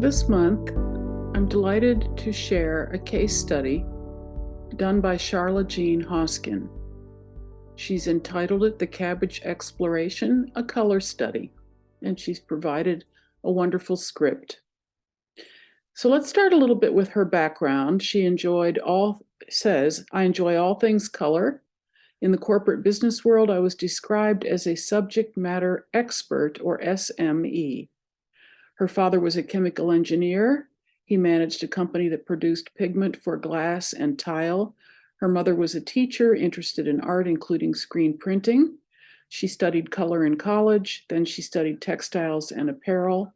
this month, I'm delighted to share a case study done by Charlotte Jean Hoskin. She's entitled it The Cabbage Exploration, a Color Study, and she's provided a wonderful script. So let's start a little bit with her background. She says, I enjoy all things color. In the corporate business world, I was described as a subject matter expert, or SME. Her father was a chemical engineer. He managed a company that produced pigment for glass and tile. Her mother was a teacher interested in art, including screen printing. She studied color in college. Then she studied textiles and apparel.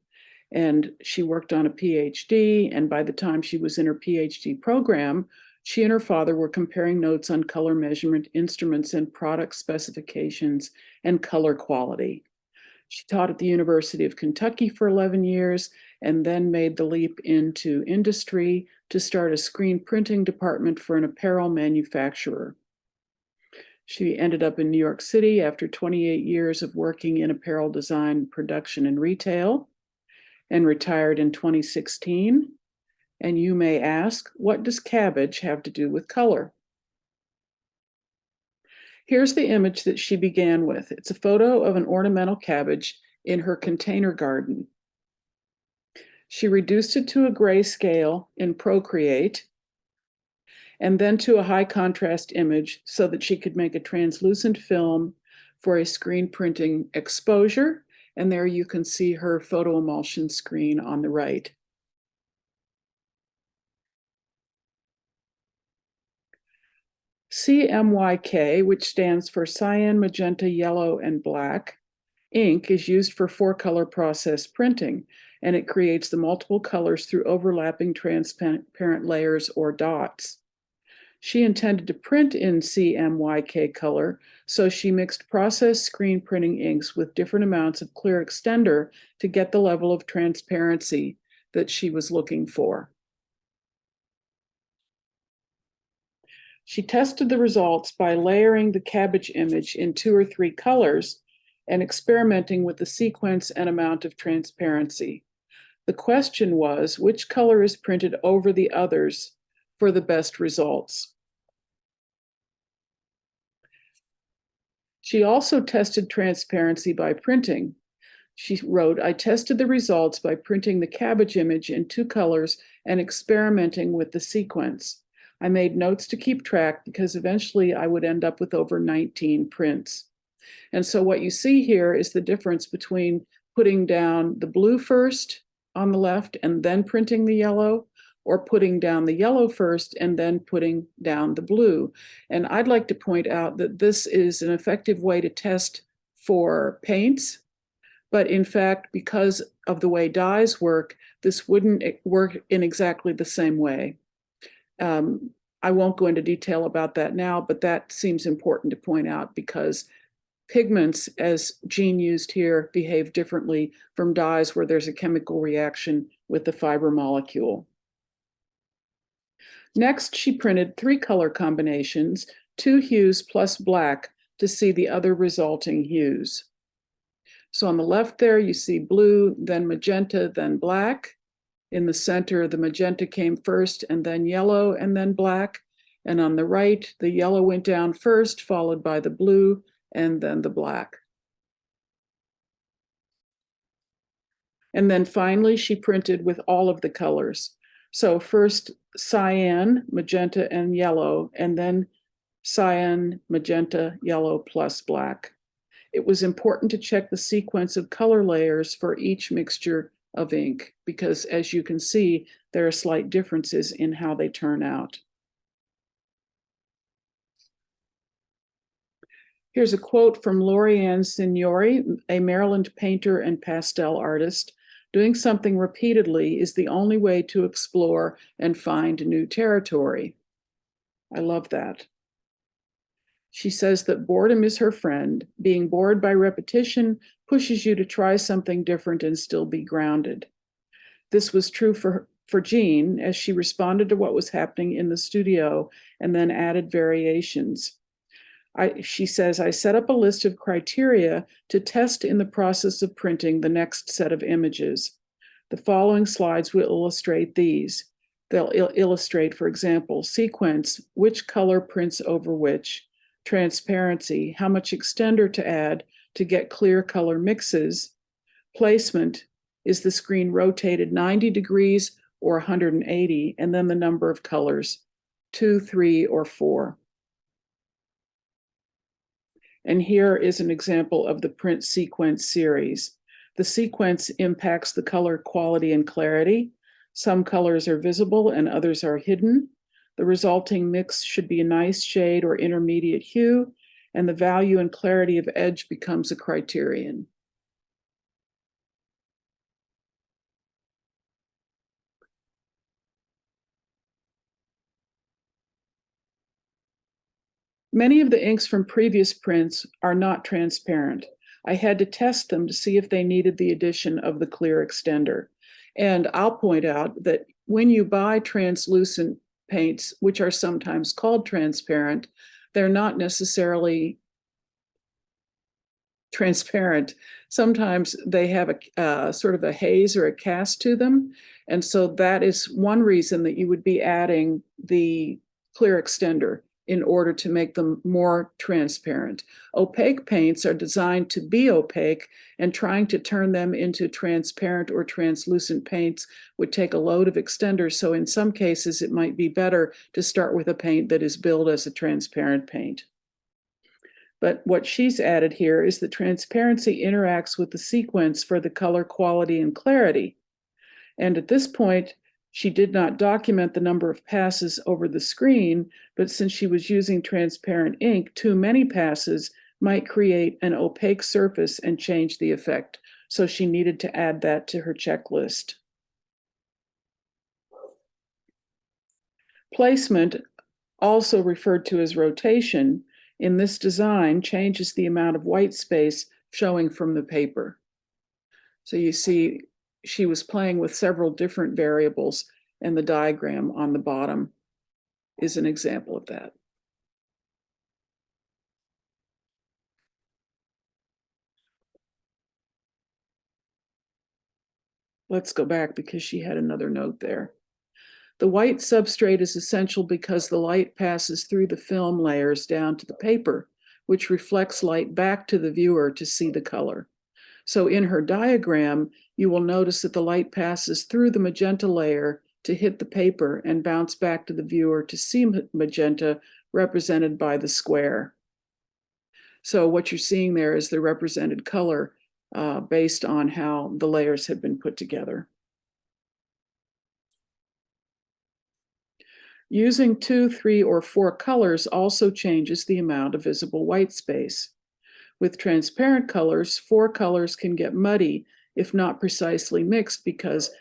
And she worked on a PhD. And by the time she was in her PhD program, she and her father were comparing notes on color measurement instruments and product specifications and color quality. She taught at the University of Kentucky for 11 years and then made the leap into industry to start a screen printing department for an apparel manufacturer. She ended up in New York City after 28 years of working in apparel design, production, and retail, and retired in 2016. And you may ask, what does cabbage have to do with color? Here's the image that she began with. It's a photo of an ornamental cabbage in her container garden. She reduced it to a grayscale in Procreate and then to a high contrast image so that she could make a translucent film for a screen printing exposure. And there you can see her photo emulsion screen on the right. CMYK, which stands for cyan, magenta, yellow, and black, ink is used for four-color process printing, and it creates the multiple colors through overlapping transparent layers or dots. She intended to print in CMYK color, so she mixed process screen printing inks with different amounts of clear extender to get the level of transparency that she was looking for. She tested the results by layering the cabbage image in 2 or 3 colors and experimenting with the sequence and amount of transparency. The question was, which color is printed over the others for the best results? She also tested transparency by printing. She wrote, I tested the results by printing the cabbage image in 2 colors and experimenting with the sequence. I made notes to keep track because eventually I would end up with over 19 prints. And so what you see here is the difference between putting down the blue first on the left and then printing the yellow, or putting down the yellow first and then putting down the blue. And I'd like to point out that this is an effective way to test for paints, but in fact, because of the way dyes work, this wouldn't work in exactly the same way. I won't go into detail about that now, but that seems important to point out because pigments, as Jean used here, behave differently from dyes where there's a chemical reaction with the fiber molecule. Next, she printed 3 color combinations, 2 hues plus black, to see the other resulting hues. So on the left there, you see blue, then magenta, then black. In the center, the magenta came first, and then yellow, and then black. And on the right, the yellow went down first, followed by the blue, and then the black. And then finally, she printed with all of the colors. So first cyan, magenta, and yellow, and then cyan, magenta, yellow, plus black. It was important to check the sequence of color layers for each mixture of ink, because as you can see, there are slight differences in how they turn out. Here's a quote from Lorianne Signori, a Maryland painter and pastel artist. Doing something repeatedly is the only way to explore and find new territory. I love that. She says that boredom is her friend. Being bored by repetition pushes you to try something different and still be grounded. This was true for Jean as she responded to what was happening in the studio and then added variations. She says, I set up a list of criteria to test in the process of printing the next set of images. The following slides will illustrate these. They'll illustrate, for example, sequence, which color prints over which, transparency, how much extender to add to get clear color mixes, placement, is the screen rotated 90 degrees or 180, and then the number of colors, 2, 3, or 4. And here is an example of the print sequence series. The sequence impacts the color quality and clarity. Some colors are visible and others are hidden. The resulting mix should be a nice shade or intermediate hue, and the value and clarity of edge becomes a criterion. Many of the inks from previous prints are not transparent. I had to test them to see if they needed the addition of the clear extender. And I'll point out that when you buy translucent paints, which are sometimes called transparent, they're not necessarily transparent. Sometimes they have a sort of a haze or a cast to them. And so that is one reason that you would be adding the clear extender in order to make them more transparent. Opaque paints are designed to be opaque, and trying to turn them into transparent or translucent paints would take a load of extenders. So in some cases, it might be better to start with a paint that is billed as a transparent paint. But what she's added here is that transparency interacts with the sequence for the color quality and clarity. And at this point, she did not document the number of passes over the screen, but since she was using transparent ink, too many passes might create an opaque surface and change the effect. So she needed to add that to her checklist. Placement, also referred to as rotation, in this design changes the amount of white space showing from the paper. So you see, she was playing with several different variables, and the diagram on the bottom is an example of that. Let's go back because she had another note there. The white substrate is essential because the light passes through the film layers down to the paper, which reflects light back to the viewer to see the color. So in her diagram, you will notice that the light passes through the magenta layer to hit the paper and bounce back to the viewer to see magenta represented by the square. So what you're seeing there is the represented color based on how the layers have been put together. Using 2, 3, or 4 colors also changes the amount of visible white space. With transparent colors, 4 colors can get muddy if not precisely mixed because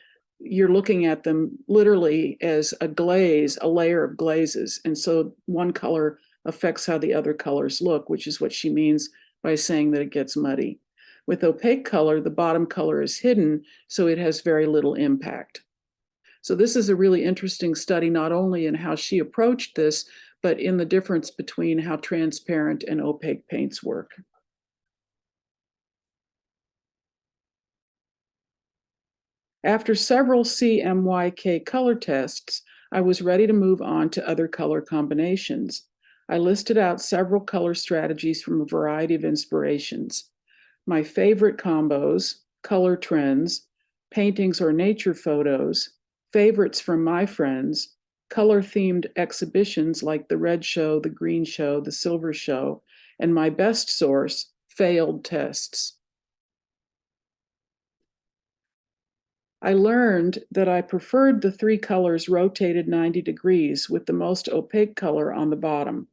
you're looking at them literally as a glaze, a layer of glazes. And so one color affects how the other colors look, which is what she means by saying that it gets muddy. With opaque color, the bottom color is hidden, so it has very little impact. So this is a really interesting study, not only in how she approached this, but in the difference between how transparent and opaque paints work. After several CMYK color tests, I was ready to move on to other color combinations. I listed out several color strategies from a variety of inspirations. My favorite combos, color trends, paintings or nature photos, favorites from my friends, color-themed exhibitions like the red show, the green show, the silver show, and my best source, failed tests. I learned that I preferred the 3 colors rotated 90 degrees with the most opaque color on the bottom.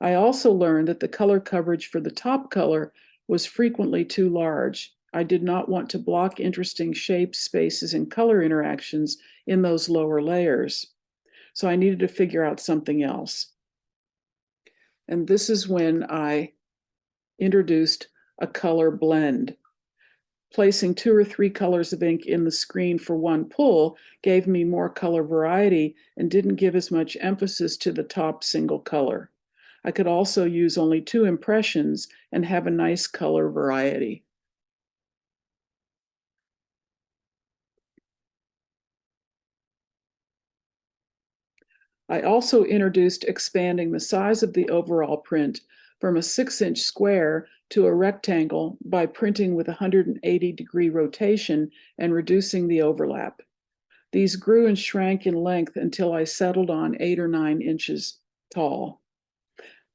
I also learned that the color coverage for the top color was frequently too large. I did not want to block interesting shapes, spaces, and color interactions in those lower layers. So I needed to figure out something else. And this is when I introduced a color blend. Placing 2 or 3 colors of ink in the screen for one pull gave me more color variety and didn't give as much emphasis to the top single color. I could also use only 2 impressions and have a nice color variety. I also introduced expanding the size of the overall print from a 6-inch square to a rectangle by printing with a 180-degree rotation and reducing the overlap. These grew and shrank in length until I settled on 8 or 9 inches tall.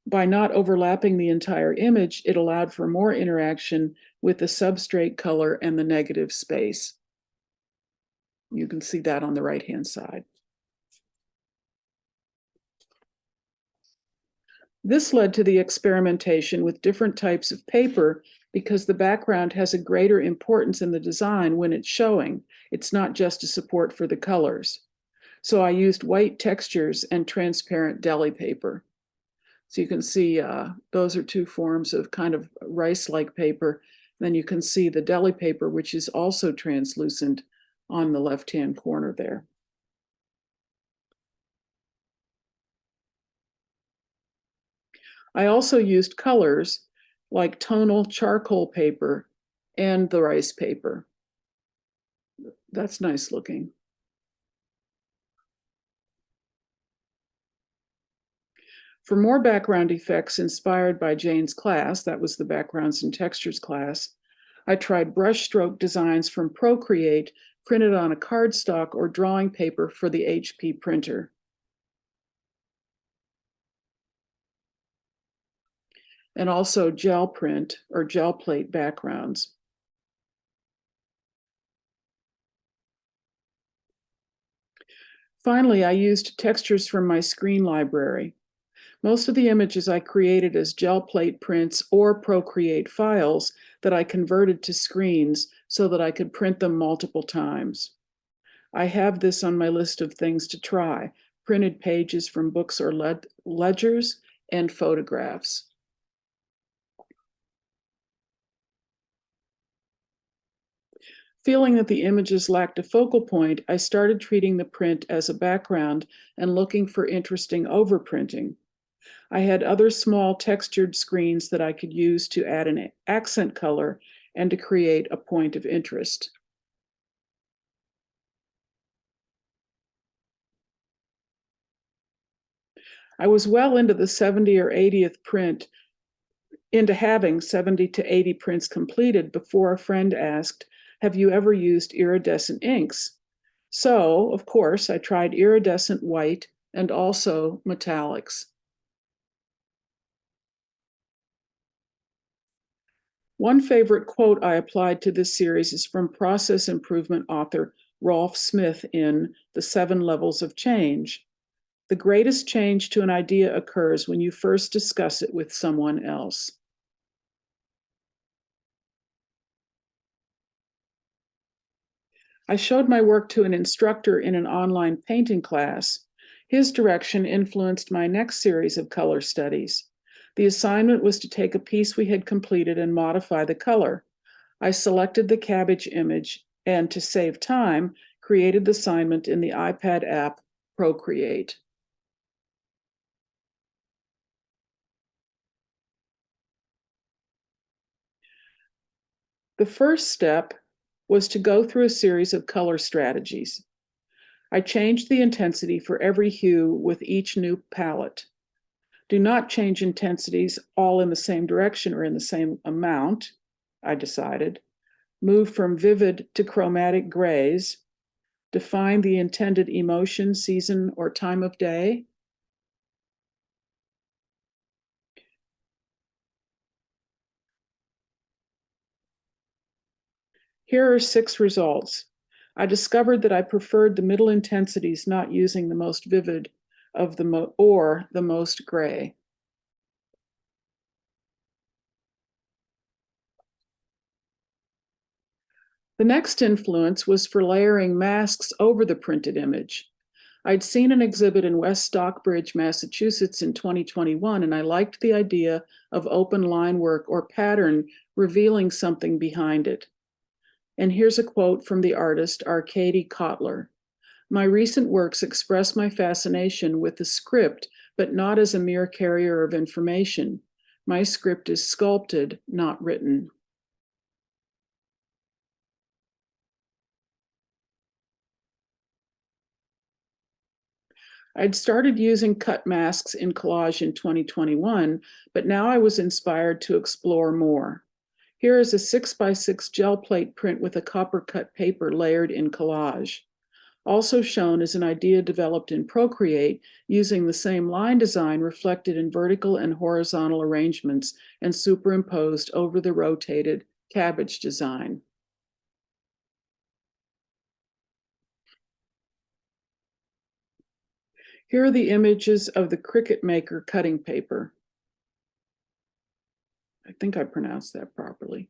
By not overlapping the entire image, it allowed for more interaction with the substrate color and the negative space. You can see that on the right-hand side. This led to the experimentation with different types of paper because the background has a greater importance in the design when it's showing. It's not just a support for the colors. So I used white textures and transparent deli paper. So you can see those are two forms of kind of rice-like paper. Then you can see the deli paper, which is also translucent on the left-hand corner there. I also used colors like tonal charcoal paper and the rice paper. That's nice looking. For more background effects inspired by Jane's class, that was the backgrounds and textures class, I tried brushstroke designs from Procreate printed on a cardstock or drawing paper for the HP printer. And also gel print or gel plate backgrounds. Finally, I used textures from my screen library. Most of the images I created as gel plate prints or Procreate files that I converted to screens so that I could print them multiple times. I have this on my list of things to try: printed pages from books or ledgers and photographs. Feeling that the images lacked a focal point, I started treating the print as a background and looking for interesting overprinting. I had other small textured screens that I could use to add an accent color and to create a point of interest. I was well into the 70 or 80th print, into having 70 to 80 prints completed before a friend asked, "Have you ever used iridescent inks?" So, of course, I tried iridescent white and also metallics. One favorite quote I applied to this series is from process improvement author Rolf Smith in The 7 Levels of Change. The greatest change to an idea occurs when you first discuss it with someone else. I showed my work to an instructor in an online painting class. His direction influenced my next series of color studies. The assignment was to take a piece we had completed and modify the color. I selected the cabbage image and, to save time, created the assignment in the iPad app Procreate. The first step was to go through a series of color strategies. I changed the intensity for every hue with each new palette. Do not change intensities all in the same direction or in the same amount, I decided. Move from vivid to chromatic grays. Define the intended emotion, season, or time of day. Here are 6 results. I discovered that I preferred the middle intensities, not using the most vivid of or the most gray. The next influence was for layering masks over the printed image. I'd seen an exhibit in West Stockbridge, Massachusetts in 2021, and I liked the idea of open line work or pattern revealing something behind it. And here's a quote from the artist Arkady Kotler. "My recent works express my fascination with the script, but not as a mere carrier of information. My script is sculpted, not written." I'd started using cut masks in collage in 2021, but now I was inspired to explore more. Here is a 6x6 gel plate print with a copper cut paper layered in collage. Also shown is an idea developed in Procreate using the same line design reflected in vertical and horizontal arrangements and superimposed over the rotated cabbage design. Here are the images of the Cricut Maker cutting paper. I think I pronounced that properly.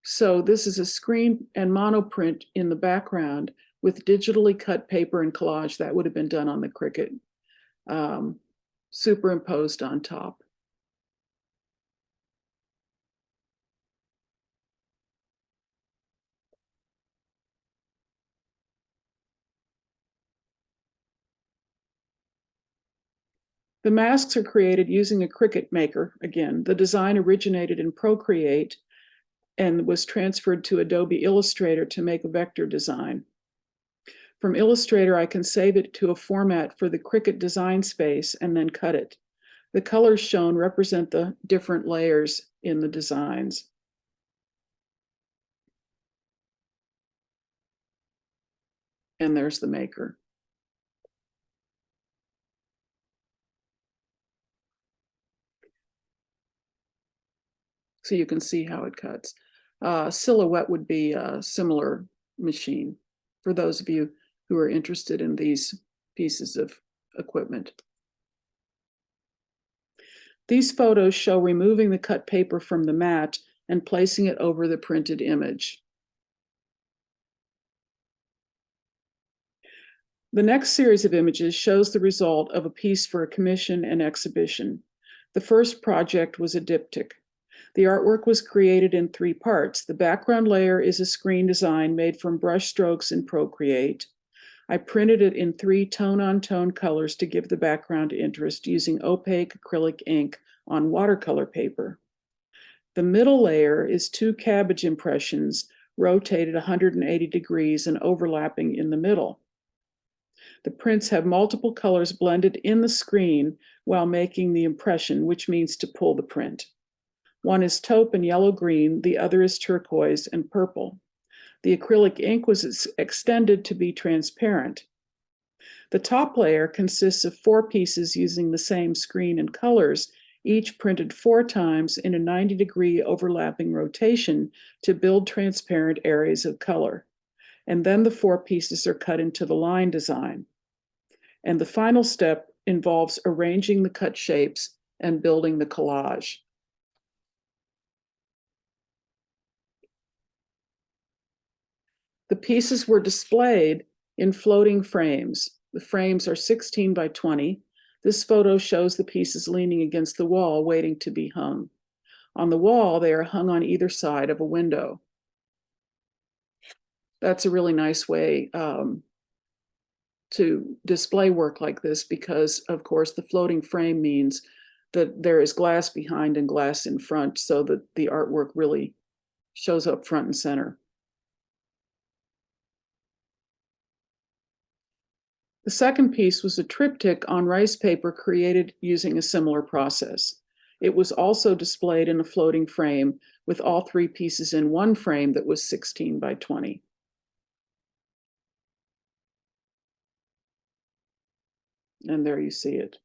So this is a screen and monoprint in the background with digitally cut paper and collage that would have been done on the Cricut, superimposed on top. The masks are created using a Cricut Maker. Again, the design originated in Procreate and was transferred to Adobe Illustrator to make a vector design. From Illustrator, I can save it to a format for the Cricut design space and then cut it. The colors shown represent the different layers in the designs. And there's the maker. So you can see how it cuts. Silhouette would be a similar machine for those of you who are interested in these pieces of equipment. These photos show removing the cut paper from the mat and placing it over the printed image. The next series of images shows the result of a piece for a commission and exhibition. The first project was a diptych. The artwork was created in 3 parts. The background layer is a screen design made from brush strokes in Procreate. I printed it in 3 tone-on-tone colors to give the background interest using opaque acrylic ink on watercolor paper. The middle layer is 2 cabbage impressions rotated 180 degrees and overlapping in the middle. The prints have multiple colors blended in the screen while making the impression, which means to pull the print. One is taupe and yellow-green, the other is turquoise and purple. The acrylic ink was extended to be transparent. The top layer consists of 4 pieces using the same screen and colors, each printed 4 times in a 90-degree overlapping rotation to build transparent areas of color. And then the 4 pieces are cut into the line design. And the final step involves arranging the cut shapes and building the collage. The pieces were displayed in floating frames. The frames are 16 by 20. This photo shows the pieces leaning against the wall, waiting to be hung. On the wall, they are hung on either side of a window. That's a really nice way to display work like this because, of course, the floating frame means that there is glass behind and glass in front so that the artwork really shows up front and center. The second piece was a triptych on rice paper created using a similar process. It was also displayed in a floating frame with all 3 pieces in one frame that was 16 by 20. And there you see it.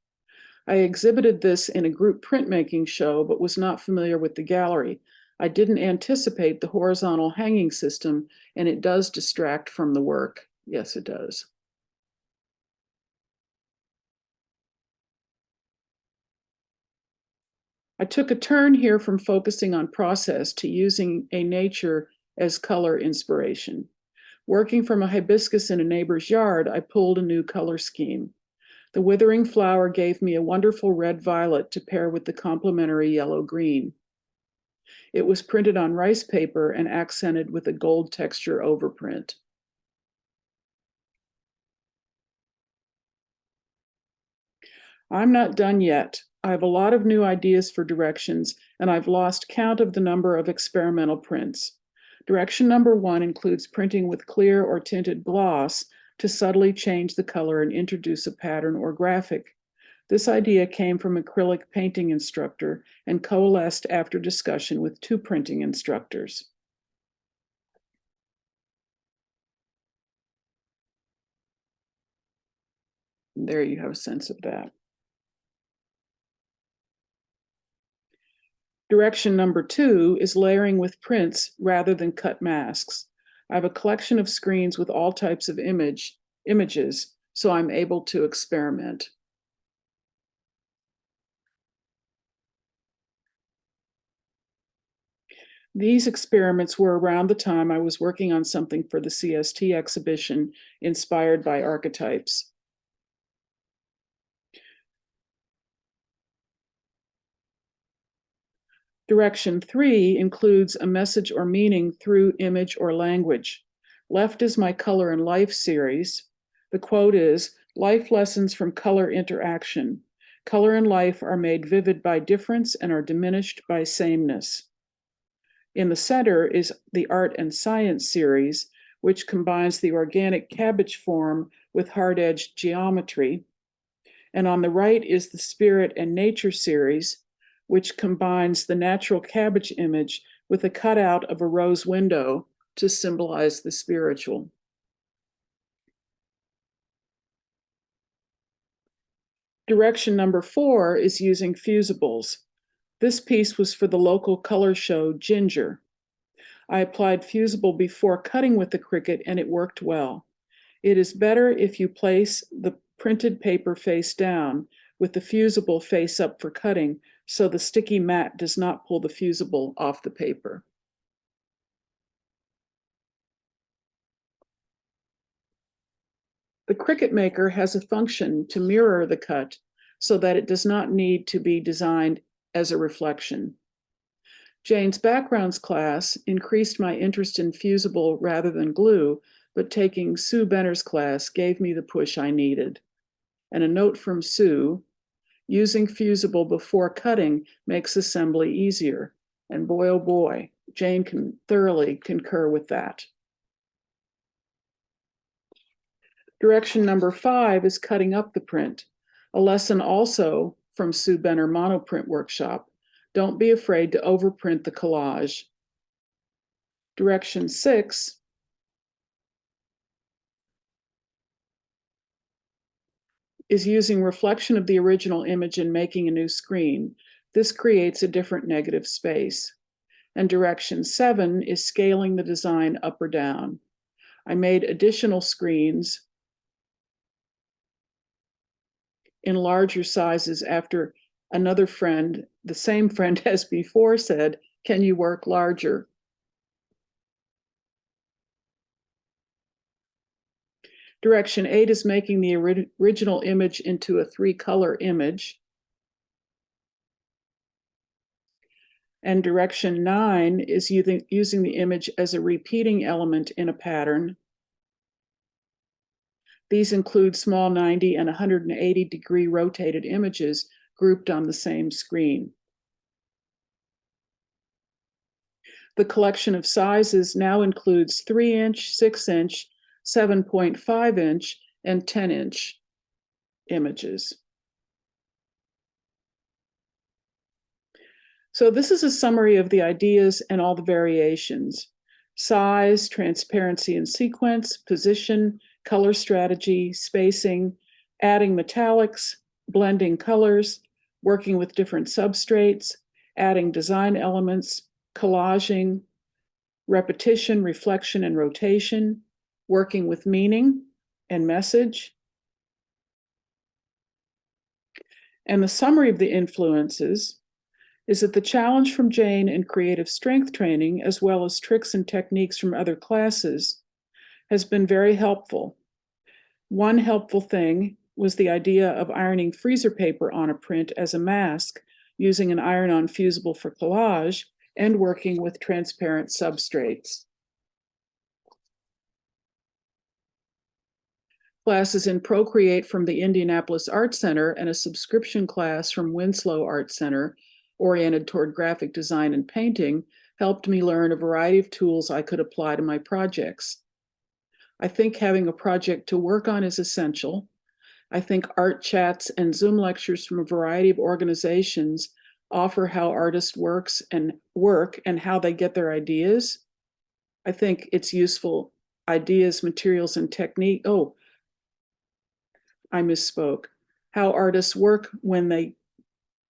I exhibited this in a group printmaking show, but was not familiar with the gallery. I didn't anticipate the horizontal hanging system, and it does distract from the work. Yes, it does. I took a turn here from focusing on process to using a nature as color inspiration. Working from a hibiscus in a neighbor's yard, I pulled a new color scheme. The withering flower gave me a wonderful red-violet to pair with the complementary yellow-green. It was printed on rice paper and accented with a gold texture overprint. I'm not done yet. I have a lot of new ideas for directions, and I've lost count of the number of experimental prints. Direction number 1 includes printing with clear or tinted gloss, to subtly change the color and introduce a pattern or graphic. This idea came from acrylic painting instructor and coalesced after discussion with two printing instructors. And there you have a sense of that. Direction number 2 is layering with prints rather than cut masks. I have a collection of screens with all types of images, so I'm able to experiment. These experiments were around the time I was working on something for the CST exhibition inspired by archetypes. Direction 3 includes a message or meaning through image or language. Left is my Color and Life series. The quote is, "Life lessons from color interaction. Color and life are made vivid by difference and are diminished by sameness." In the center is the Art and Science series, which combines the organic cabbage form with hard-edged geometry. And on the right is the Spirit and Nature series, which combines the natural cabbage image with a cutout of a rose window to symbolize the spiritual. Direction number 4 is using fusibles. This piece was for the local color show Ginger. I applied fusible before cutting with the Cricut and it worked well. It is better if you place the printed paper face down with the fusible face up for cutting so the sticky mat does not pull the fusible off the paper. The Cricut Maker has a function to mirror the cut so that it does not need to be designed as a reflection. Jane's backgrounds class increased my interest in fusible rather than glue, but taking Sue Benner's class gave me the push I needed. And a note from Sue, using fusible before cutting makes assembly easier. And boy, oh boy, Jane can thoroughly concur with that. Direction number 5 is cutting up the print, a lesson also from Sue Benner Monoprint Workshop. Don't be afraid to overprint the collage. Direction 6 is using reflection of the original image and making a new screen. This creates a different negative space. And direction 7 is scaling the design up or down. I made additional screens in larger sizes after another friend, the same friend as before, said, "Can you work larger?" Direction 8 is making the original image into a 3-color image. And direction 9 is using the image as a repeating element in a pattern. These include small 90 and 180-degree rotated images grouped on the same screen. The collection of sizes now includes 3-inch, 6-inch, 7.5-inch, and 10-inch images. So this is a summary of the ideas and all the variations: size, transparency and sequence, position, color strategy, spacing, adding metallics, blending colors, working with different substrates, adding design elements, collaging, repetition, reflection, and rotation, working with meaning and message. And the summary of the influences is that the challenge from Jane in creative strength training, as well as tricks and techniques from other classes, has been very helpful. One helpful thing was the idea of ironing freezer paper on a print as a mask, using an iron-on fusible for collage, and working with transparent substrates. Classes in Procreate from the Indianapolis Art Center and a subscription class from Winslow Art Center, oriented toward graphic design and painting, helped me learn a variety of tools I could apply to my projects. I think having a project to work on is essential. I think art chats and Zoom lectures from a variety of organizations offer how artists work and how they get their ideas. I think it's useful ideas, materials, and technique. Oh, I misspoke. How artists work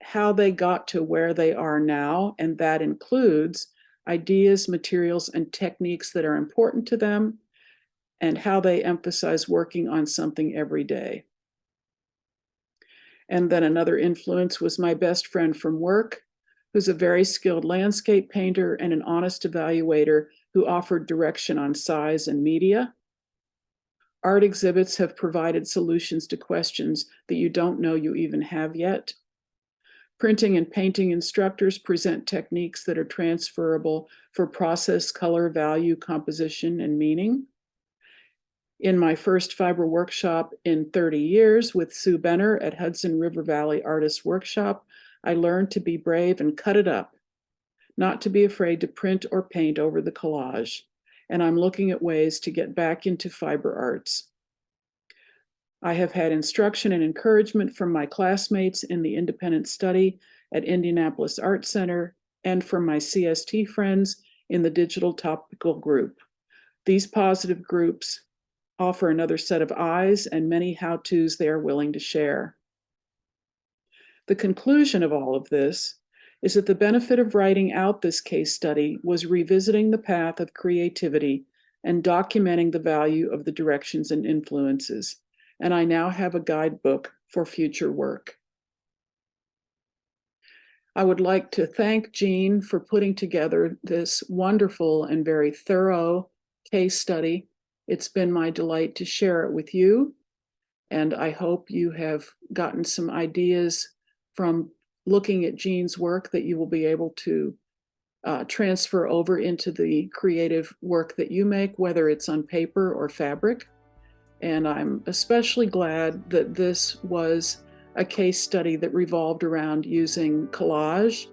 how they got to where they are now, and that includes ideas, materials, and techniques that are important to them, and how they emphasize working on something every day. And then another influence was my best friend from work, who's a very skilled landscape painter and an honest evaluator who offered direction on size and media. Art exhibits have provided solutions to questions that you don't know you even have yet. Printing and painting instructors present techniques that are transferable for process, color, value, composition, and meaning. In my first fiber workshop in 30 years with Sue Benner at Hudson River Valley Artists Workshop, I learned to be brave and cut it up, not to be afraid to print or paint over the collage. And I'm looking at ways to get back into fiber arts. I have had instruction and encouragement from my classmates in the independent study at Indianapolis Art Center and from my CST friends in the digital topical group. These positive groups offer another set of eyes and many how-tos they are willing to share. The conclusion of all of this is that the benefit of writing out this case study was revisiting the path of creativity and documenting the value of the directions and influences. And I now have a guidebook for future work. I would like to thank Jean for putting together this wonderful and very thorough case study. It's been my delight to share it with you, and I hope you have gotten some ideas from looking at Jean's work that you will be able to transfer over into the creative work that you make, whether it's on paper or fabric. And I'm especially glad that this was a case study that revolved around using collage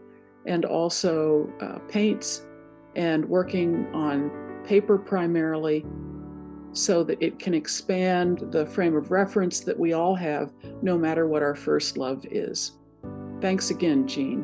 and also paints and working on paper primarily, so that it can expand the frame of reference that we all have, no matter what our first love is. Thanks again, Jean.